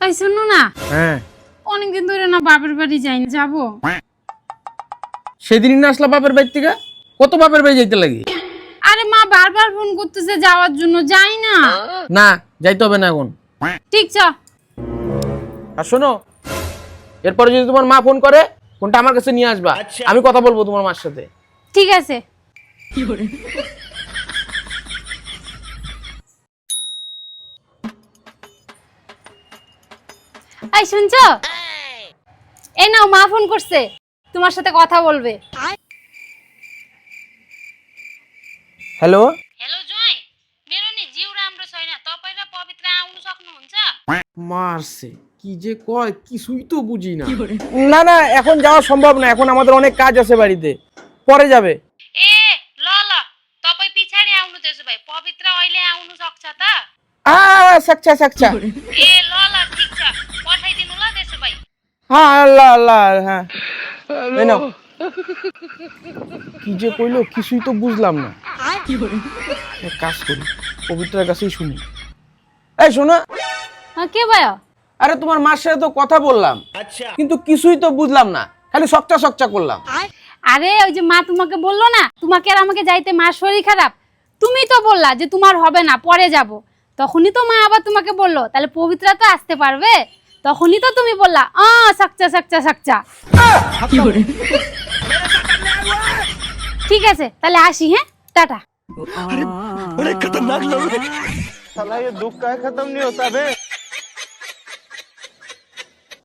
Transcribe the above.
এই শোনো না, হ্যাঁ অনেকদিন ধরে না বাপের বাড়ি যাইনি, যাবো? সেদিনই না আসলা বাপের বাড়ি থেকে? কত বাপের বাড়ি যাইতে লাগে? আরে মা বারবার ফোন করতেছে যাওয়ার জন্য, যাই না। না যাইতে হবে না এখন। ঠিক চ। আর শোনো, এরপরে যদি তোমার মা ফোন করে ফোনটা আমার কাছে নিয়ে আসবা, আমি কথা বলবো তোমার মার সাথে। ঠিক আছে। এই শুনছো, এই নাও মা ফোন করছে, তোমার সাথে কথা বলবে। হ্যালো। हेलो जोय, मेरो नि जिउरा राम्रो छैन, तपाईं र पवित्र आउनु सक्नुहुन्छ? মারছে কি যে কয় কিছুই তো বুঝি না। না না এখন যাওয়া সম্ভব না, এখন আমাদের অনেক কাজ আছে বাড়িতে, পরে যাবে। ए ल ल, तपाईं पिछाडी आउनु त्यसो भए, पवित्र अहिले आउनु सक्छ त? सक्छा सक्छा। ए ल ल ठीक छ, पठाइदिनु ल त्यसो भए। হ্যাঁ আল্লাহ আল্লাহ। হ্যাঁ এই নাও। কি যে কইলো কিছুই তো বুঝলাম না। এক কাজ করি, পবিত্রের কাছেই শুনি। এই শোনো। হ্যাঁ কে ভাইয়া? আরে তোমার মার সাথে তো কথা বললাম, কিন্তু কিছুই তো বুঝলাম না, খালি সকচা সকচা করলাম। আরে ওই যে মা তোমাকে বললো না তোমাকে আর আমাকে যাইতে, মার শরীর খারাপ, তুমি তো বললা যে তোমার হবে না, পরে যাব। তখনই তো মা আবার তোমাকে বললো তাহলে পবিত্রা তো আসতে পারবে, তখনই তো তুমি বললা সাকচা সাকচা সাকচা। ঠিক আছে তাহলে আসি, হ্যাঁ টাটা। अरे खतरनाक लोग हैं। साला ये दुख का खत्म नहीं होता बे।